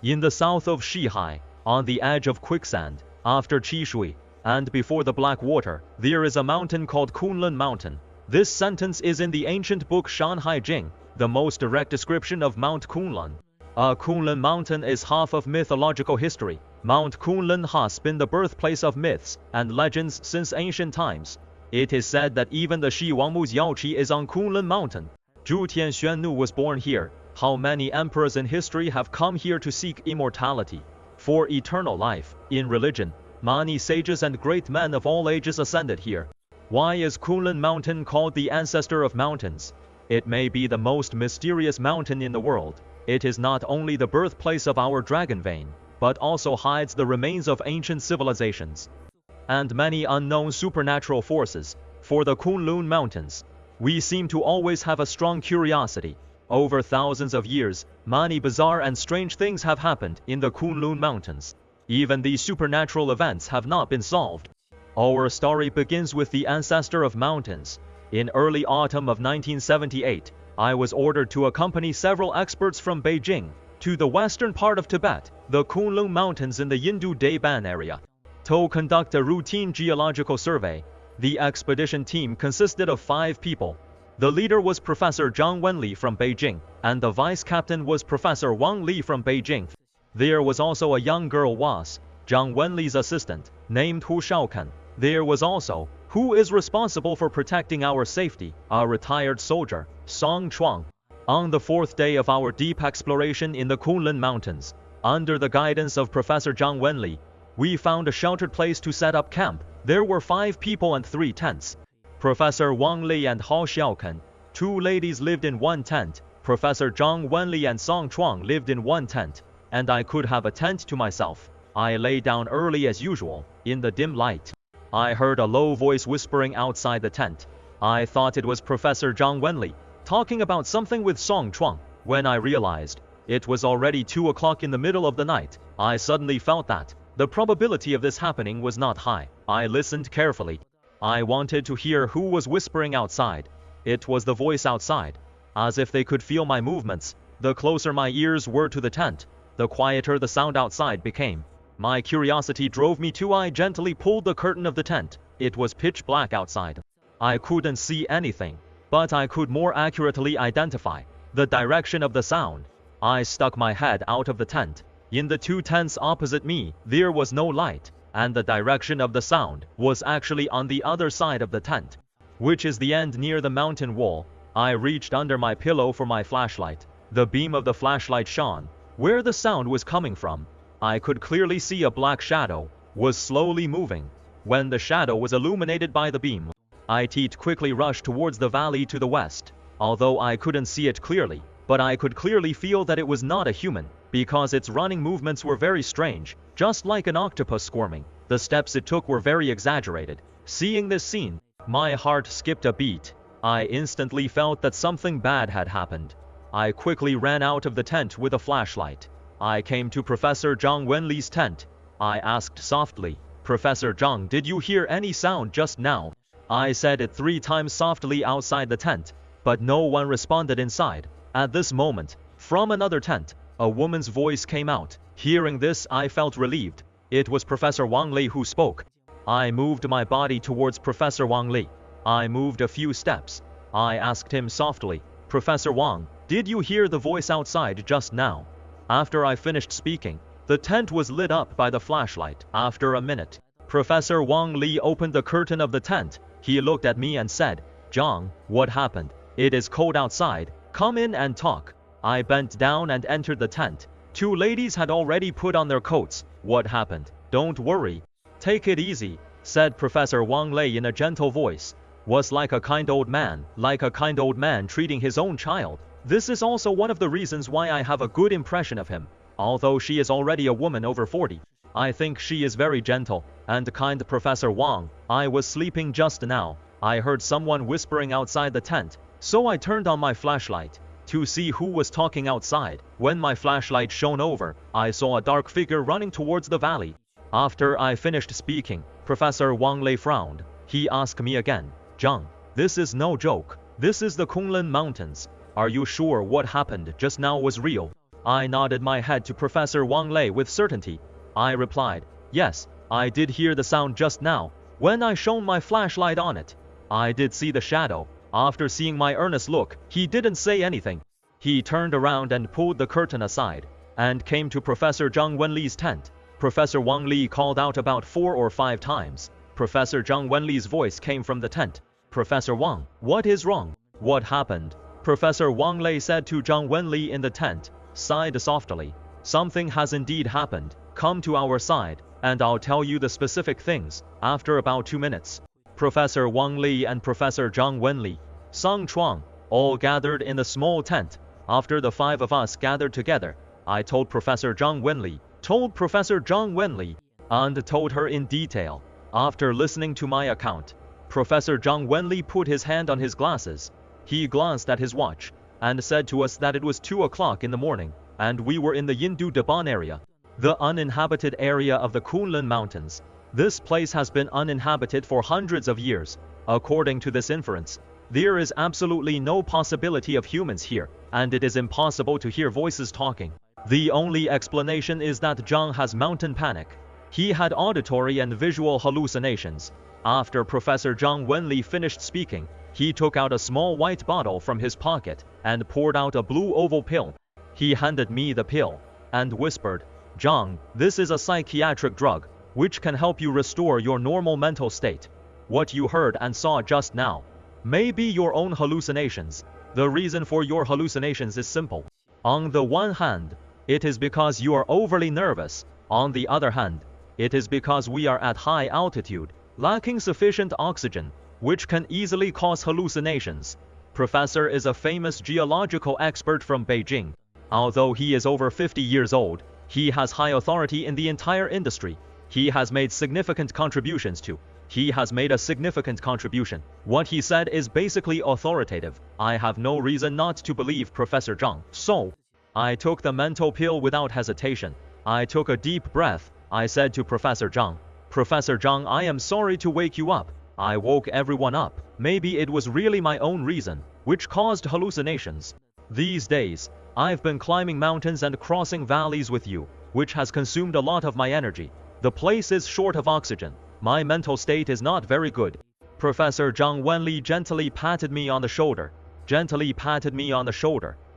In the south of Shihai, on the edge of quicksand, after Qishui, and before the Black Water, there is a mountain called Kunlun Mountain. This sentence is in the ancient book Shanhai Jing, the most direct description of Mount Kunlun. Kunlun Mountain is half of mythological history. Mount Kunlun has been the birthplace of myths and legends since ancient times. It is said that even the Shi Wangmu's Yaoqi is on Kunlun Mountain. Zhu Tianxuannu was born here. How many emperors in history have come here to seek immortality? For eternal life. In religion, many sages and great men of all ages ascended here. Why is Kunlun Mountain called the ancestor of mountains? It may be the most mysterious mountain in the world. It is not only the birthplace of our dragon vein, but also hides the remains of ancient civilizations and many unknown supernatural forces. For the Kunlun Mountains, we seem to always have a strong curiosity. Over thousands of years, many bizarre and strange things have happened in the Kunlun Mountains. Even these supernatural events have not been solved. Our story begins with the ancestor of mountains. In early autumn of 1978, I was ordered to accompany several experts from Beijing to the western part of Tibet, the Kunlun Mountains in the Yindu Deiban area, to conduct a routine geological survey. The expedition team consisted of 5 people. The leader was Professor Zhang Wenli from Beijing, and the vice captain was Professor Wang Li from Beijing. There was also a young girl was, Zhang Wenli's assistant, named Hu Shaokan. There was also, who is responsible for protecting our safety, a retired soldier, Song Chuang. On the 4th day of our deep exploration in the Kunlun Mountains, under the guidance of Professor Zhang Wenli, we found a sheltered place to set up camp. There were 5 people and 3 tents. Professor Wang Li and Hao Xiaokan, 2 ladies, lived in 1 tent. Professor Zhang Wenli and Song Chuang lived in 1 tent, and I could have a tent to myself. I lay down early as usual, in the dim light. I heard a low voice whispering outside the tent. I thought it was Professor Zhang Wenli, talking about something with Song Chuang. When I realized it was already 2 o'clock in the middle of the night, I suddenly felt that the probability of this happening was not high. I listened carefully. I wanted to hear who was whispering outside. It was the voice outside. As if they could feel my movements. The closer my ears were to the tent, the quieter the sound outside became. My curiosity drove me to I gently pulled the curtain of the tent. It was pitch black outside. I couldn't see anything, but I could more accurately identify the direction of the sound. I stuck my head out of the tent. In the 2 tents opposite me, there was no light, and the direction of the sound was actually on the other side of the tent, which is the end near the mountain wall. I reached under my pillow for my flashlight. The beam of the flashlight shone where the sound was coming from. I could clearly see a black shadow was slowly moving. When the shadow was illuminated by the beam, I quickly rushed towards the valley to the west. Although I couldn't see it clearly, but I could clearly feel that it was not a human, because its running movements were very strange, just like an octopus squirming. The steps it took were very exaggerated. Seeing this scene, my heart skipped a beat. I instantly felt that something bad had happened. I quickly ran out of the tent with a flashlight. I came to Professor Zhang Wenli's tent. I asked softly, "Professor Zhang, did you hear any sound just now?" I said it 3 times softly outside the tent, but no one responded inside. At this moment, from another tent, a woman's voice came out. Hearing this, I felt relieved. It was Professor Wang Li who spoke. I moved my body towards Professor Wang Li. I moved a few steps. I asked him softly, "Professor Wang, did you hear the voice outside just now?" After I finished speaking, the tent was lit up by the flashlight. After a minute, Professor Wang Li opened the curtain of the tent. He looked at me and said, "Zhang, what happened? It is cold outside. Come in and talk." I bent down and entered the tent. 2 ladies had already put on their coats. "What happened? Don't worry. Take it easy," said Professor Wang Li in a gentle voice. Was like a kind old man treating his own child. This is also one of the reasons why I have a good impression of him. Although she is already a woman over 40, I think she is very gentle and kind. "Professor Wang, I was sleeping just now. I heard someone whispering outside the tent, so I turned on my flashlight to see who was talking outside. When my flashlight shone over, I saw a dark figure running towards the valley." After I finished speaking, Professor Wang Li frowned. He asked me again, "Zhang, this is no joke. This is the Kunlun Mountains. Are you sure what happened just now was real?" I nodded my head to Professor Wang Lei with certainty. I replied, yes, I did hear the sound just now, when I shone my flashlight on it. I did see the shadow. After seeing my earnest look, he didn't say anything. He turned around and pulled the curtain aside, and came to Professor Zhang Wenli's tent. Professor Wang Li called out about 4 or 5 times. Professor Zhang Wenli's voice came from the tent. Professor Wang, what is wrong? What happened? Professor Wang Lei said to Zhang Wenli in the tent, sighed softly. Something has indeed happened. Come to our side, and I'll tell you the specific things, after about 2 minutes. Professor Wang Li and Professor Zhang Wenli, Song Chuang, all gathered in the small tent. After the 5 of us gathered together, I told Professor Zhang Wenli, and told her in detail. After listening to my account, Professor Zhang Wenli put his hand on his glasses. He glanced at his watch, and said to us that it was 2 o'clock in the morning, and we were in the Yindu Daban area, the uninhabited area of the Kunlun Mountains. This place has been uninhabited for hundreds of years. According to this inference, there is absolutely no possibility of humans here, and it is impossible to hear voices talking. The only explanation is that Zhang has mountain panic. He had auditory and visual hallucinations. After Professor Zhang Wenli finished speaking, he took out a small white bottle from his pocket and poured out a blue oval pill. He handed me the pill and whispered, Zhang, this is a psychiatric drug, which can help you restore your normal mental state. What you heard and saw just now may be your own hallucinations. The reason for your hallucinations is simple. On the one hand, it is because you are overly nervous. On the other hand, it is because we are at high altitude, lacking sufficient oxygen, which can easily cause hallucinations. Professor is a famous geological expert from Beijing. Although he is over 50 years old, he has high authority in the entire industry. He has made significant contributions to. He has made a significant contribution. What he said is basically authoritative. I have no reason not to believe Professor Zhang. So, I took the mental pill without hesitation. I took a deep breath. I said to Professor Zhang, Professor Zhang, I am sorry to wake you up. I woke everyone up. Maybe it was really my own reason, which caused hallucinations. These days, I've been climbing mountains and crossing valleys with you, which has consumed a lot of my energy. The place is short of oxygen. My mental state is not very good. Professor Zhang Wenli gently patted me on the shoulder,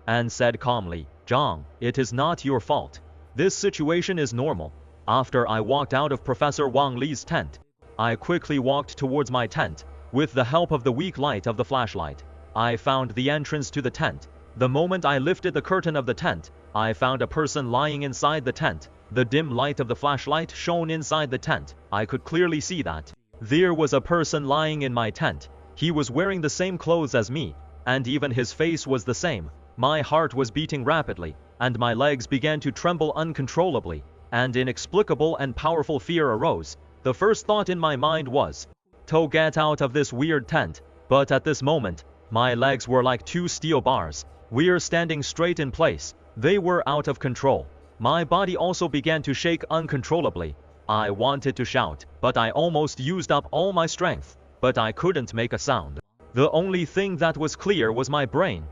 and said calmly, Zhang, it is not your fault. This situation is normal. After I walked out of Professor Wang Li's tent, I quickly walked towards my tent. With the help of the weak light of the flashlight, I found the entrance to the tent. The moment I lifted the curtain of the tent, I found a person lying inside the tent. The dim light of the flashlight shone inside the tent. I could clearly see that there was a person lying in my tent. He was wearing the same clothes as me, and even his face was the same. My heart was beating rapidly, and my legs began to tremble uncontrollably. And inexplicable and powerful fear arose. The first thought in my mind was to get out of this weird tent. But at this moment, my legs were like 2 steel bars. We're standing straight in place. They were out of control. My body also began to shake uncontrollably. I wanted to shout, but I almost used up all my strength. But I couldn't make a sound. The only thing that was clear was my brain.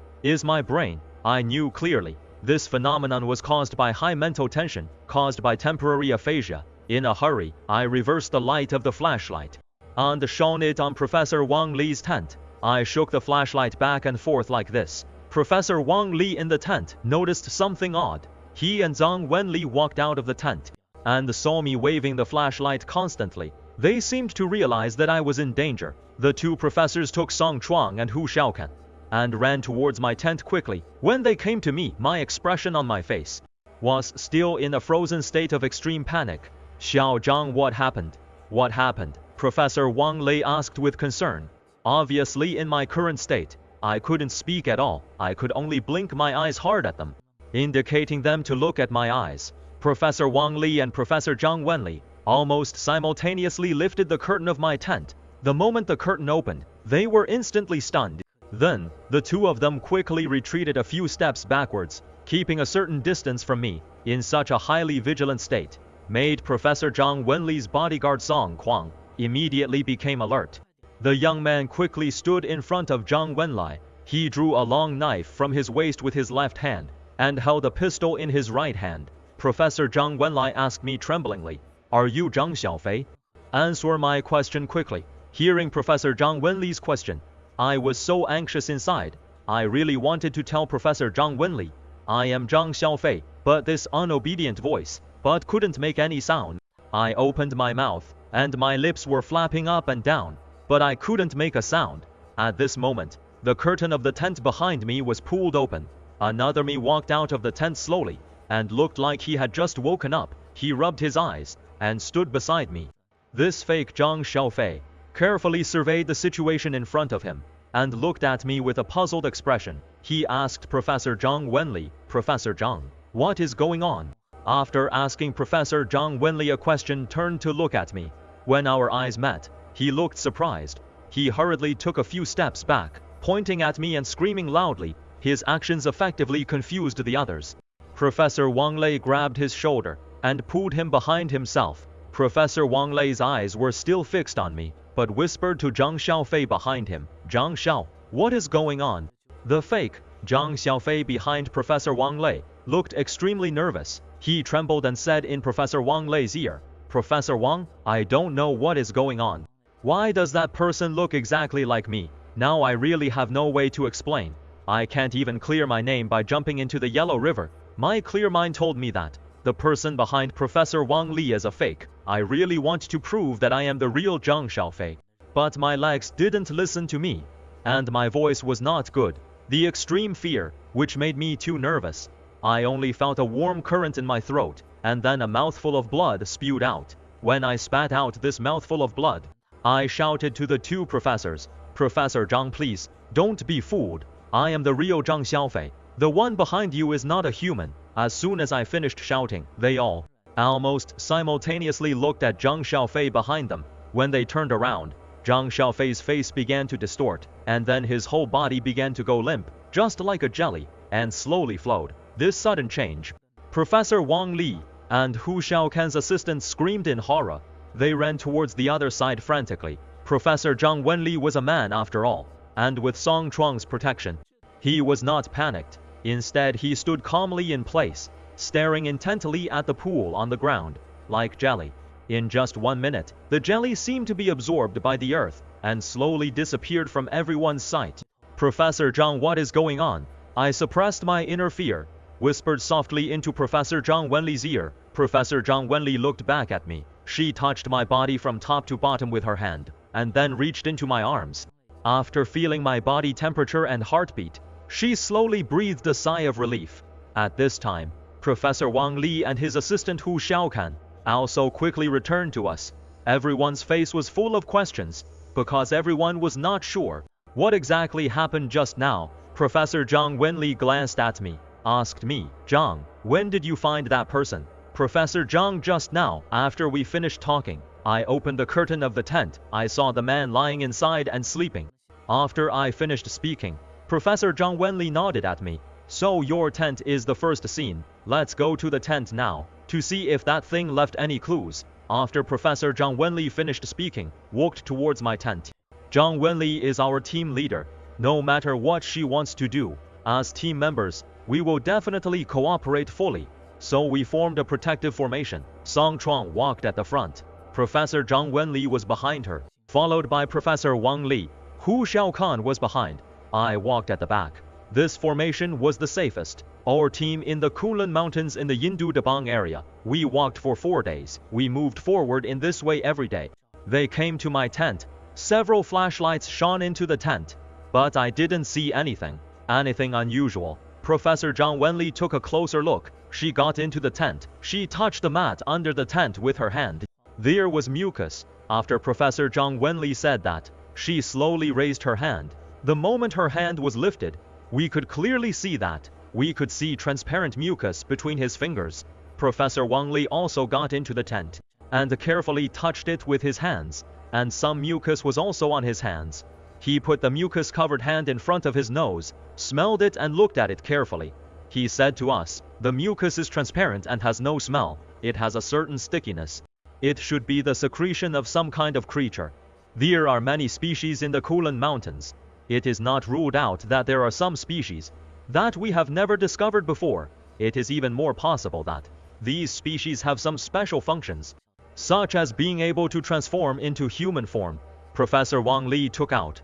I knew clearly. This phenomenon was caused by high mental tension, caused by temporary aphasia. In a hurry, I reversed the light of the flashlight and shone it on Professor Wang Li's tent. I shook the flashlight back and forth like this. Professor Wang Li in the tent noticed something odd. He and Zhang Wenli walked out of the tent and saw me waving the flashlight constantly. They seemed to realize that I was in danger. The 2 professors took Song Chuang and Hu Xiaokan and ran towards my tent quickly. When they came to me, my expression on my face was still in a frozen state of extreme panic. Xiao Zhang, what happened? What happened? Professor Wang Lei asked with concern. Obviously, in my current state, I couldn't speak at all. I could only blink my eyes hard at them, indicating them to look at my eyes. Professor Wang Li and Professor Zhang Wenli almost simultaneously lifted the curtain of my tent. The moment the curtain opened, they were instantly stunned. Then, the 2 of them quickly retreated a few steps backwards, keeping a certain distance from me. In such a highly vigilant state, made Professor Zhang Wenli's bodyguard Song Kuang immediately became alert. The young man quickly stood in front of Zhang Wenli. He drew a long knife from his waist with his left hand, and held a pistol in his right hand. Professor Zhang Wenlai asked me tremblingly, "Are you Zhang Xiaofei? Answer my question quickly." Hearing Professor Zhang Wenli's question, I was so anxious inside. I really wanted to tell Professor Zhang Wenli, "I am Zhang Xiaofei," but this unobedient voice, but couldn't make any sound. I opened my mouth, and my lips were flapping up and down, but I couldn't make a sound. At this moment, the curtain of the tent behind me was pulled open. Another me walked out of the tent slowly, and looked like he had just woken up. He rubbed his eyes, and stood beside me. This fake Zhang Xiaofei carefully surveyed the situation in front of him, and looked at me with a puzzled expression. He asked Professor Zhang Wenli, "Professor Zhang, what is going on?" After asking Professor Zhang Wenli a question, turned to look at me. When our eyes met, he looked surprised. He hurriedly took a few steps back, pointing at me and screaming loudly. His actions effectively confused the others. Professor Wang Lei grabbed his shoulder and pulled him behind himself. Professor Wang Lei's eyes were still fixed on me, but whispered to Zhang Xiaofei behind him, "Zhang Xiao, what is going on?" The fake Zhang Xiaofei behind Professor Wang Lei looked extremely nervous. He trembled and said in Professor Wang Lei's ear, "Professor Wang, I don't know what is going on. Why does that person look exactly like me? Now I really have no way to explain. I can't even clear my name by jumping into the Yellow River. My clear mind told me that the person behind Professor Wang Li is a fake. I really want to prove that I am the real Zhang Xiaofei. But my legs didn't listen to me, and my voice was not good. The extreme fear, which made me too nervous. I only felt a warm current in my throat, and then a mouthful of blood spewed out. When I spat out this mouthful of blood, I shouted to the two professors, "Professor Zhang, please, don't be fooled. I am the real Zhang Xiaofei. The one behind you is not a human." As soon as I finished shouting, they all almost simultaneously looked at Zhang Xiaofei behind them. When they turned around, Zhang Xiaofei's face began to distort, and then his whole body began to go limp, just like a jelly, and slowly flowed. This sudden change. Professor Wang Li and Hu Xiaokan's assistant screamed in horror. They ran towards the other side frantically. Professor Zhang Wenli was a man after all, and with Song Chuang's protection, he was not panicked. Instead, he stood calmly in place, staring intently at the pool on the ground, like jelly. In just 1 minute, the jelly seemed to be absorbed by the earth, and slowly disappeared from everyone's sight. "Professor Zhang, what is going on?" I suppressed my inner fear, whispered softly into Professor Zhang Wenli's ear. Professor Zhang Wenli looked back at me. She touched my body from top to bottom with her hand, and then reached into my arms. After feeling my body temperature and heartbeat, she slowly breathed a sigh of relief. At this time, Professor Wang Li and his assistant Hu Xiaokan also quickly returned to us. Everyone's face was full of questions, because everyone was not sure what exactly happened just now. Professor Zhang Wenli glanced at me, asked me, "Zhang, when did you find that person?" "Professor Zhang, just now, after we finished talking. I opened the curtain of the tent. I saw the man lying inside and sleeping." After I finished speaking, Professor Zhang Wenli nodded at me. "So your tent is the first scene. Let's go to the tent now, to see if that thing left any clues." After Professor Zhang Wenli finished speaking, walked towards my tent. Zhang Wenli is our team leader. No matter what she wants to do, as team members, we will definitely cooperate fully. So we formed a protective formation. Song Chuang walked at the front. Professor Zhang Wenli was behind her, followed by Professor Wang Li. Hu Xiaokan was behind. I walked at the back. This formation was the safest. Our team in the Kunlun Mountains in the Yindu Dabang area. We walked for 4 days. We moved forward in this way every day. They came to my tent. Several flashlights shone into the tent, but I didn't see anything unusual. Professor Zhang Wenli took a closer look. She got into the tent. She touched the mat under the tent with her hand. There was mucus. After Professor Zhang Wenli said that, she slowly raised her hand. The moment her hand was lifted, we could clearly see that. We could see transparent mucus between his fingers. Professor Wang Li also got into the tent and carefully touched it with his hands, and some mucus was also on his hands. He put the mucus-covered hand in front of his nose, smelled it and looked at it carefully. He said to us, "The mucus is transparent and has no smell. It has a certain stickiness. It should be the secretion of some kind of creature. There are many species in the Kunlun Mountains. It is not ruled out that there are some species that we have never discovered before. It is even more possible that these species have some special functions, such as being able to transform into human form. Professor Wang Li took out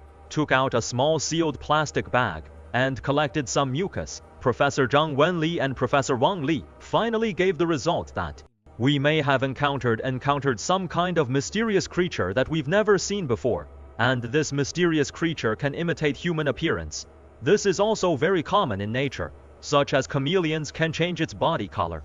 a small sealed plastic bag and collected some mucus. Professor Zhang Wenli and Professor Wang Li finally gave the result that we may have encountered some kind of mysterious creature that we've never seen before, and this mysterious creature can imitate human appearance. This is also very common in nature, such as chameleons can change its body color.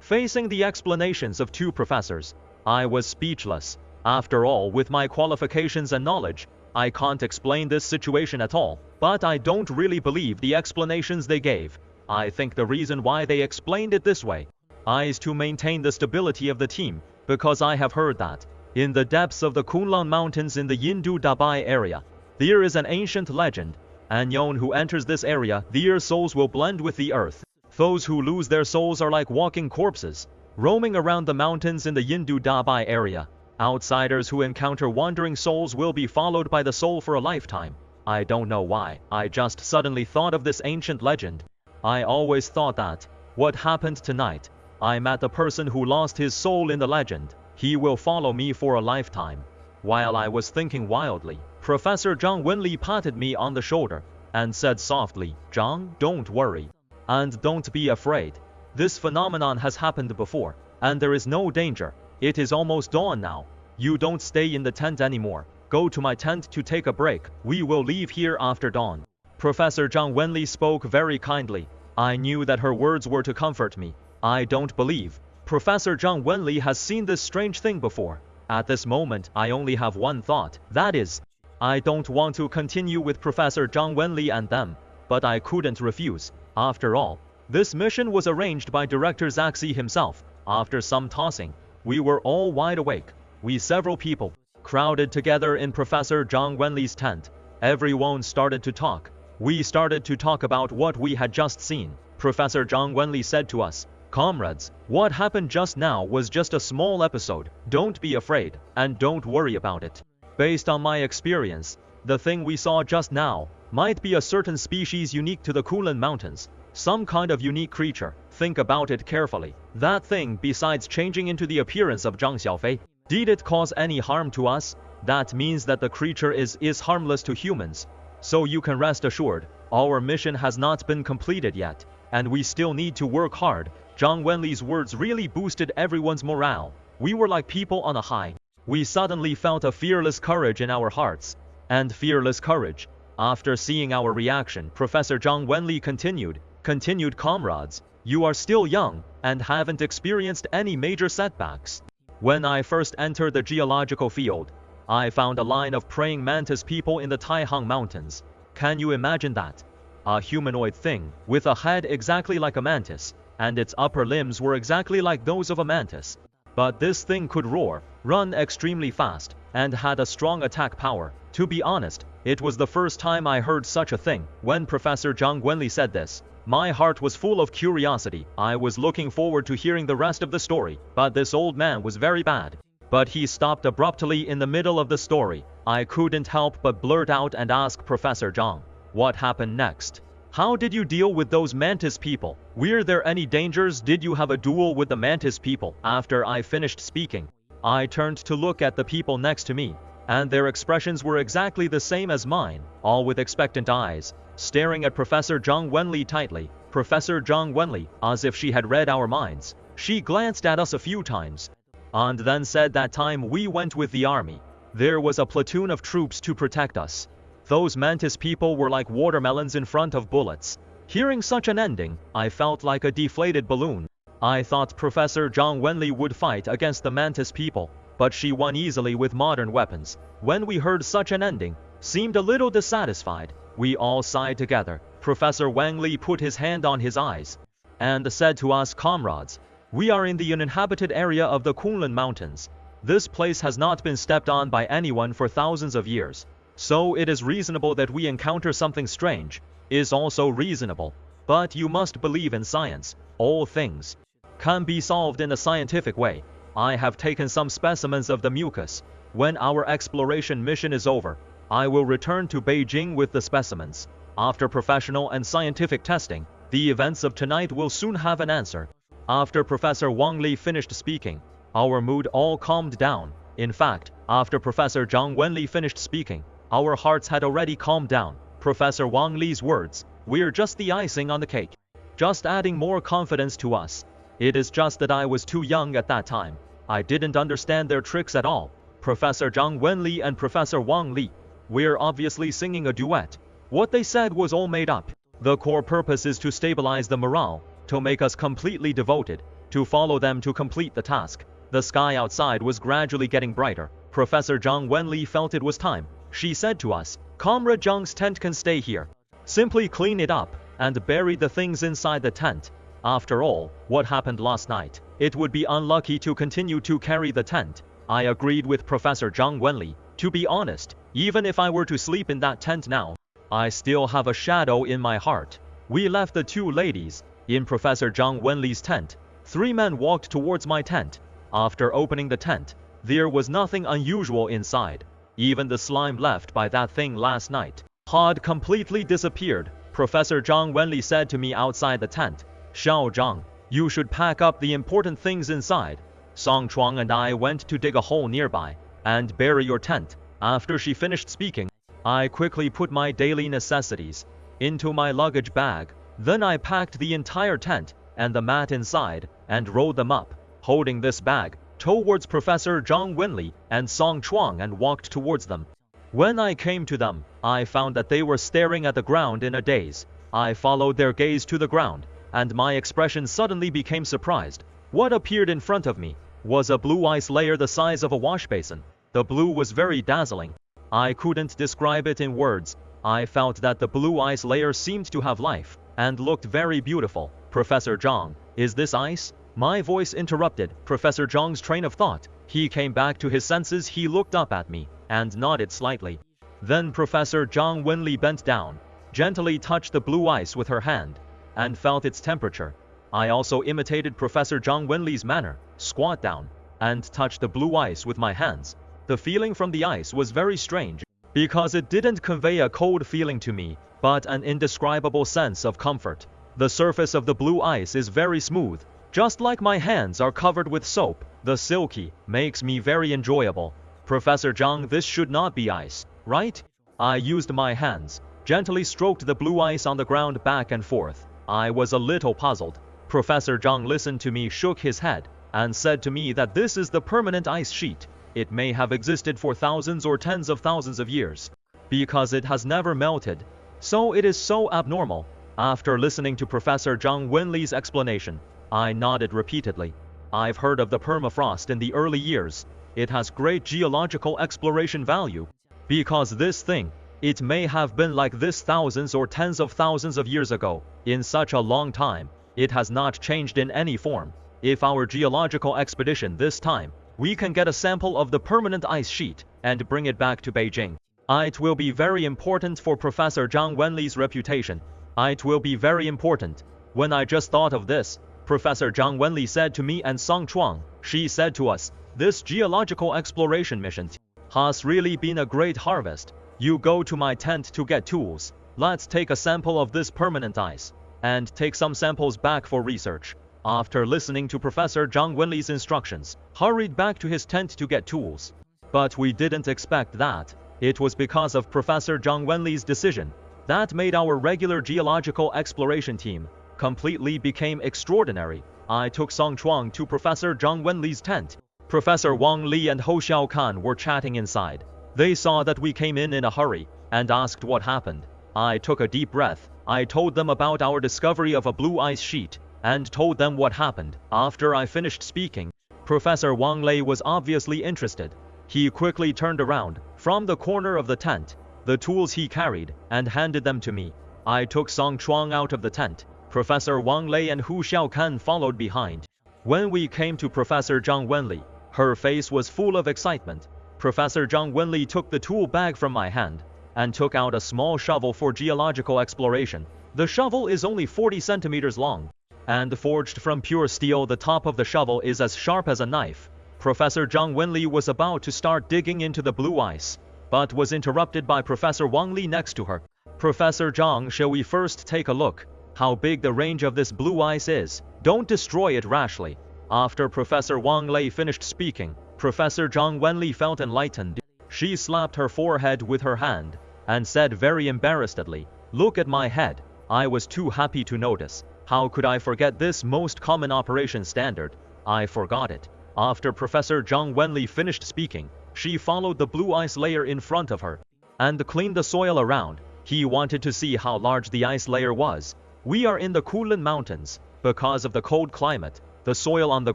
Facing the explanations of two professors, I was speechless. After all, with my qualifications and knowledge, I can't explain this situation at all, but I don't really believe the explanations they gave. I think the reason why they explained it this way is to maintain the stability of the team, because I have heard that in the depths of the Kunlun Mountains in the Yindu Dabai area, there is an ancient legend. Anyone who enters this area, their souls will blend with the earth. Those who lose their souls are like walking corpses, roaming around the mountains in the Yindu Dabai area. Outsiders who encounter wandering souls will be followed by the soul for a lifetime. I don't know why, I just suddenly thought of this ancient legend. I always thought that what happened tonight, I met the person who lost his soul in the legend. He will follow me for a lifetime. While I was thinking wildly, Professor Zhang Wenli patted me on the shoulder and said softly, "Zhang, don't worry. And don't be afraid. This phenomenon has happened before, and there is no danger. It is almost dawn now. You don't stay in the tent anymore. Go to my tent to take a break. We will leave here after dawn." Professor Zhang Wenli spoke very kindly. I knew that her words were to comfort me. I don't believe Professor Zhang Wenli has seen this strange thing before. At this moment, I only have one thought. That is, I don't want to continue with Professor Zhang Wenli and them, but I couldn't refuse. After all, this mission was arranged by Director Zaxi himself. After some tossing, we were all wide awake. We several people crowded together in Professor Zhang Wenli's tent. Everyone started to talk. We started to talk about what we had just seen. Professor Zhang Wenli said to us, "Comrades, what happened just now was just a small episode. Don't be afraid, and don't worry about it. Based on my experience, the thing we saw just now might be a certain species unique to the Kunlun Mountains. Some kind of unique creature. Think about it carefully. That thing, besides changing into the appearance of Zhang Xiaofei, did it cause any harm to us? That means that the creature is harmless to humans. So you can rest assured, our mission has not been completed yet, and we still need to work hard." Zhang Wenli's words really boosted everyone's morale. We were like people on a high. We suddenly felt a fearless courage in our hearts. And fearless courage. After seeing our reaction, Professor Zhang Wenli continued, "Comrades, you are still young and haven't experienced any major setbacks. When I first entered the geological field, I found a line of praying mantis people in the Taihang Mountains. Can you imagine that? A humanoid thing, with a head exactly like a mantis, and its upper limbs were exactly like those of a mantis. But this thing could roar, run extremely fast, and had a strong attack power. To be honest, it was the first time I heard such a thing. When Professor Zhang Wenli said this, my heart was full of curiosity. I was looking forward to hearing the rest of the story, but this old man was very bad. But he stopped abruptly in the middle of the story. I couldn't help but blurt out and ask Professor Zhang, "What happened next? How did you deal with those mantis people? Were there any dangers? Did you have a duel with the mantis people?" After I finished speaking, I turned to look at the people next to me, and their expressions were exactly the same as mine, all with expectant eyes, staring at Professor Zhang Wenli tightly. Professor Zhang Wenli, as if she had read our minds, she glanced at us a few times, and then said, "That time we went with the army. There was a platoon of troops to protect us. Those mantis people were like watermelons in front of bullets." Hearing such an ending, I felt like a deflated balloon. I thought Professor Zhang Wenli would fight against the mantis people, but she won easily with modern weapons. When we heard such an ending, seemed a little dissatisfied. We all sighed together. Professor Wang Li put his hand on his eyes and said to us, "Comrades, we are in the uninhabited area of the Kunlun Mountains. This place has not been stepped on by anyone for thousands of years. So it is reasonable that we encounter something strange, is also reasonable. But you must believe in science. All things can be solved in a scientific way. I have taken some specimens of the mucus. When our exploration mission is over, I will return to Beijing with the specimens. After professional and scientific testing, the events of tonight will soon have an answer. After Professor Wang Li finished speaking, our mood all calmed down. In fact, after Professor Zhang Wenli finished speaking, our hearts had already calmed down. Professor Wang Li's words, "We're just the icing on the cake," just adding more confidence to us. It is just that I was too young at that time. I didn't understand their tricks at all. Professor Zhang Wenli and Professor Wang Li, we're obviously singing a duet. What they said was all made up. The core purpose is to stabilize the morale, to make us completely devoted, to follow them to complete the task. The sky outside was gradually getting brighter. Professor Zhang Wenli felt it was time. She said to us, "Comrade Zhang's tent can stay here. Simply clean it up and bury the things inside the tent. After all, what happened last night, it would be unlucky to continue to carry the tent." I agreed with Professor Zhang Wenli. To be honest, even if I were to sleep in that tent now, I still have a shadow in my heart. We left the two ladies in Professor Zhang Wenli's tent. 3 men walked towards my tent. After opening the tent, there was nothing unusual inside. Even the slime left by that thing last night had completely disappeared. Professor Zhang Wenli said to me outside the tent, "Xiao Zhang, you should pack up the important things inside. Song Chuang and I went to dig a hole nearby and bury your tent." After she finished speaking, I quickly put my daily necessities into my luggage bag. Then I packed the entire tent and the mat inside and rolled them up, holding this bag towards Professor Zhang Wenli and Song Chuang, and walked towards them. When I came to them, I found that they were staring at the ground in a daze. I followed their gaze to the ground, and my expression suddenly became surprised. What appeared in front of me was a blue ice layer the size of a wash basin. The blue was very dazzling. I couldn't describe it in words. I felt that the blue ice layer seemed to have life and looked very beautiful. "Professor Zhang, is this ice?" My voice interrupted Professor Zhang's train of thought. He came back to his senses. He looked up at me and nodded slightly. Then Professor Zhang Wenli bent down, gently touched the blue ice with her hand, and felt its temperature. I also imitated Professor Zhang Wenli's manner, squat down, and touched the blue ice with my hands. The feeling from the ice was very strange, because it didn't convey a cold feeling to me, but an indescribable sense of comfort. The surface of the blue ice is very smooth, just like my hands are covered with soap. The silky makes me very enjoyable. "Professor Zhang, this should not be ice, right?" I used my hands, gently stroked the blue ice on the ground back and forth. I was a little puzzled. Professor Zhang listened to me, shook his head, and said to me that this is the permanent ice sheet. It may have existed for thousands or tens of thousands of years, because it has never melted. So it is so abnormal. After listening to Professor Zhang Wenli's explanation, I nodded repeatedly. I've heard of the permafrost in the early years. It has great geological exploration value, because this thing, it may have been like this thousands or tens of thousands of years ago. In such a long time, it has not changed in any form. If our geological expedition this time, we can get a sample of the permanent ice sheet and bring it back to Beijing, it will be very important for Professor Zhang Wenli's reputation. It will be very important. When I just thought of this, Professor Zhang Wenli said to me and Song Chuang, she said to us, "This geological exploration mission has really been a great harvest. You go to my tent to get tools. Let's take a sample of this permanent ice and take some samples back for research." After listening to Professor Zhang Wenli's instructions, hurried back to his tent to get tools. But we didn't expect that. It was because of Professor Zhang Wenli's decision that made our regular geological exploration team completely became extraordinary. I took Song Chuang to Professor Zhang Wenli's tent. Professor Wang Li and Ho Xiaokan were chatting inside. They saw that we came in a hurry and asked what happened. I took a deep breath. I told them about our discovery of a blue ice sheet and told them what happened. After I finished speaking, Professor Wang Li was obviously interested. He quickly turned around from the corner of the tent, the tools he carried, and handed them to me. I took Song Chuang out of the tent. Professor Wang Li and Hu Xiaokan followed behind. When we came to Professor Zhang Wenli, her face was full of excitement. Professor Zhang Wenli took the tool bag from my hand and took out a small shovel for geological exploration. The shovel is only 40 centimeters long and forged from pure steel. The top of the shovel is as sharp as a knife. Professor Zhang Wenli was about to start digging into the blue ice, but was interrupted by Professor Wang Li next to her. Professor Zhang, shall we first take a look how big the range of this blue ice is? Don't destroy it rashly. After Professor Wang Lei finished speaking, Professor Zhang Wenli felt enlightened. She slapped her forehead with her hand and said very embarrassedly, "Look at my head. I was too happy to notice. How could I forget this most common operation standard? I forgot it." After Professor Zhang Wenli finished speaking, she followed the blue ice layer in front of her and cleaned the soil around. He wanted to see how large the ice layer was. We are in the Kunlun Mountains. Because of the cold climate, the soil on the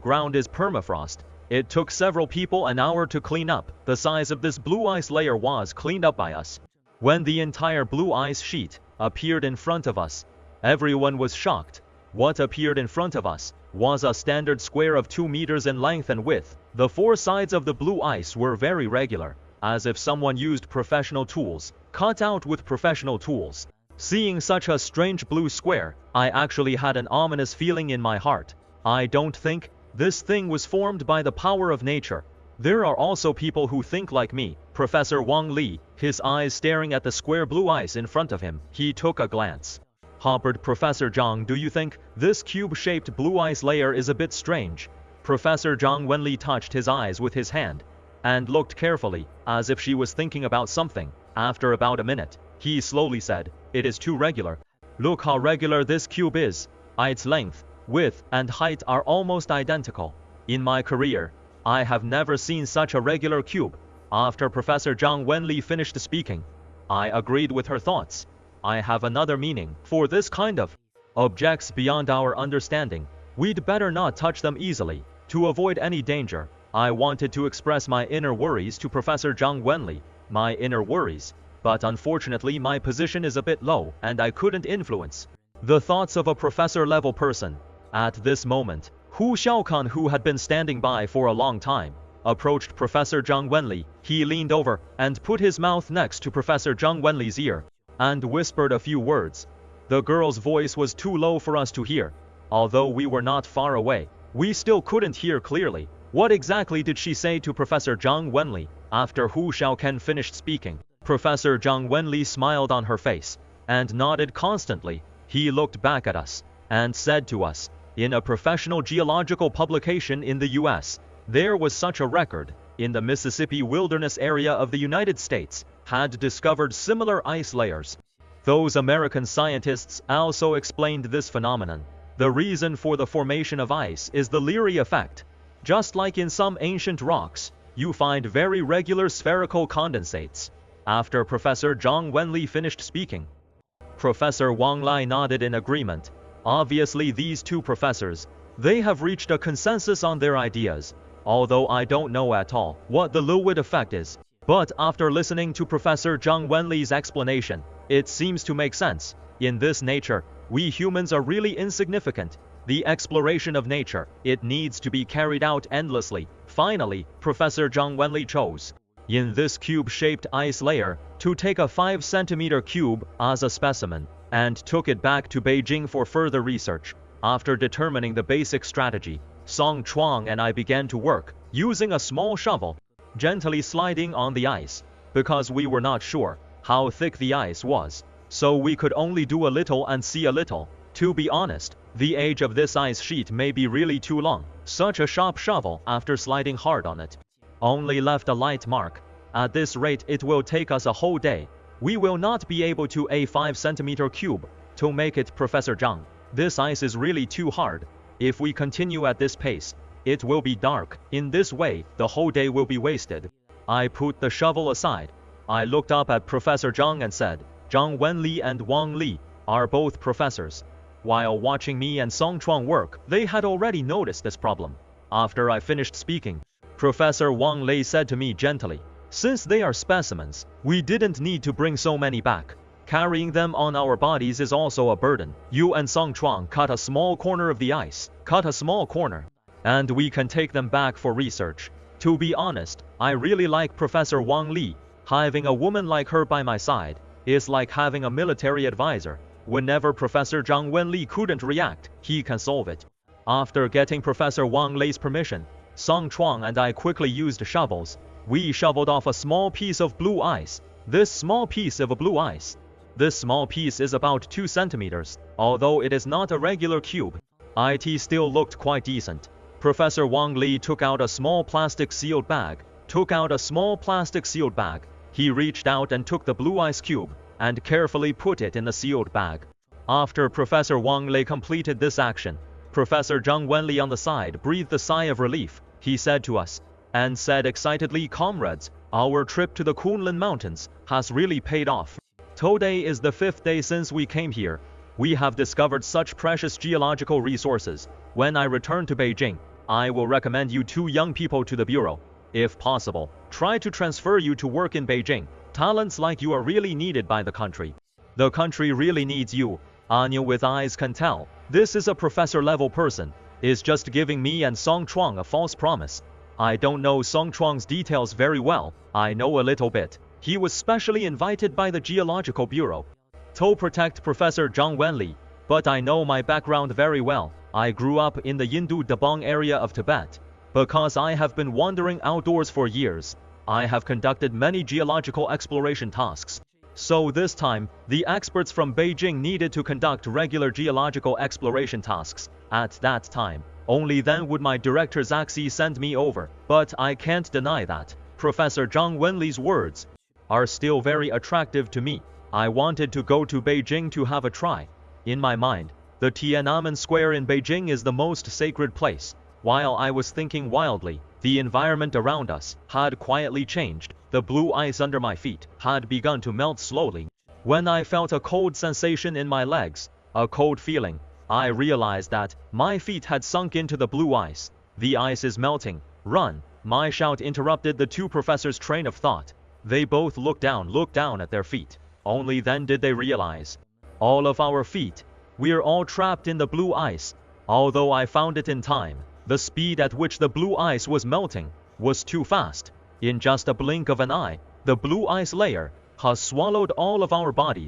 ground is permafrost. It took several people an hour to clean up. The size of this blue ice layer was cleaned up by us. When the entire blue ice sheet appeared in front of us, everyone was shocked. What appeared in front of us was a standard square of 2 meters in length and width. The 4 sides of the blue ice were very regular, as if someone used professional tools, cut out with professional tools. Seeing such a strange blue square, I actually had an ominous feeling in my heart. I don't think this thing was formed by the power of nature. There are also people who think like me. Professor Wang Li, his eyes staring at the square blue ice in front of him, he took a glance. Hoppered Professor Zhang, do you think this cube-shaped blue ice layer is a bit strange? Professor Zhang Wenli touched his eyes with his hand and looked carefully, as if she was thinking about something. After about a minute, he slowly said, "It is too regular. Look how regular this cube is. Its length, width, and height are almost identical. In my career, I have never seen such a regular cube." After Professor Zhang Wenli finished speaking, I agreed with her thoughts. I have another meaning for this kind of objects beyond our understanding. We'd better not touch them easily, to avoid any danger. I wanted to express my inner worries to Professor Zhang Wenli, my inner worries, but unfortunately my position is a bit low and I couldn't influence the thoughts of a professor-level person. At this moment, Hu Xiaokan, who had been standing by for a long time, approached Professor Zhang Wenli. He leaned over and put his mouth next to Professor Zhang Wenli's ear and whispered a few words. The girl's voice was too low for us to hear. Although we were not far away, we still couldn't hear clearly. What exactly did she say to Professor Zhang Wenli? After Hu Xiaokan finished speaking, Professor Zhang Wenli smiled on her face and nodded constantly. He looked back at us and said to us, "In a professional geological publication in the US, there was such a record. In the Mississippi wilderness area of the United States, had discovered similar ice layers." Those American scientists also explained this phenomenon. The reason for the formation of ice is the Leary effect. Just like in some ancient rocks, you find very regular spherical condensates. After Professor Zhang Wenli finished speaking, Professor Wang Lai nodded in agreement. Obviously these two professors, they have reached a consensus on their ideas, although I don't know at all what the Leawood effect is. But after listening to Professor Zhang Wenli's explanation, it seems to make sense. In this nature, we humans are really insignificant. The exploration of nature, it needs to be carried out endlessly. Finally, Professor Zhang Wenli chose, in this cube-shaped ice layer, to take a 5-centimeter cube as a specimen, and took it back to Beijing for further research. After determining the basic strategy, Song Chuang and I began to work, using a small shovel, gently sliding on the ice, because we were not sure how thick the ice was, so we could only do a little and see a little. To be honest, the age of this ice sheet may be really too long. Such a sharp shovel, after sliding hard on it, only left a light mark. At this rate it will take us a whole day. We will not be able to a 5-centimeter cube to make it. Professor Zhang, this ice is really too hard. If we continue at this pace, it will be dark. In this way, the whole day will be wasted. I put the shovel aside. I looked up at Professor Zhang and said, "Zhang Wenli and Wang Li are both professors." While watching me and Song Chuang work, they had already noticed this problem. After I finished speaking, Professor Wang Lei said to me gently, "Since they are specimens, we didn't need to bring so many back. Carrying them on our bodies is also a burden. You and Song Chuang cut a small corner of the ice, and we can take them back for research." To be honest, I really like Professor Wang Li. Having a woman like her by my side is like having a military advisor. Whenever Professor Zhang Wenli couldn't react, he can solve it. After getting Professor Wang Lei's permission, Song Chuang and I quickly used shovels. We shoveled off a small piece of blue ice. This small piece of blue ice This small piece is about 2 centimeters, although it is not a regular cube. It still looked quite decent. Professor Wang Li took out a small plastic sealed bag. He reached out and took the blue ice cube and carefully put it in the sealed bag. After Professor Wang Li completed this action, Professor Zhang Wenli on the side breathed a sigh of relief. He said to us, and said excitedly, "Comrades, our trip to the Kunlun Mountains has really paid off. Today is the 5th day since we came here. We have discovered such precious geological resources. When I return to Beijing, I will recommend you 2 young people to the bureau. If possible, try to transfer you to work in Beijing. Talents like you are really needed by the country. The country really needs you." Anya with eyes can tell. This is a professor-level person. Is just giving me and Song Chuang a false promise. I don't know Song Chuang's details very well. I know a little bit. He was specially invited by the Geological Bureau to protect Professor Zhang Wenli. But I know my background very well. I grew up in the Yindu Dabong area of Tibet. Because I have been wandering outdoors for years, I have conducted many geological exploration tasks. So this time, the experts from Beijing needed to conduct regular geological exploration tasks. At that time, only then would my director Zaxi send me over. But I can't deny that Professor Zhang Wenli's words are still very attractive to me. I wanted to go to Beijing to have a try. In my mind, the Tiananmen Square in Beijing is the most sacred place. While I was thinking wildly, the environment around us had quietly changed. The blue ice under my feet had begun to melt slowly. When I felt a cold sensation in my legs, a cold feeling, I realized that my feet had sunk into the blue ice. The ice is melting. Run! My shout interrupted the 2 professors' train of thought. They both looked down at their feet. Only then did they realize. All of our feet. We're all trapped in the blue ice. Although I found it in time, the speed at which the blue ice was melting was too fast. In just a blink of an eye, the blue ice layer has swallowed all of our bodies.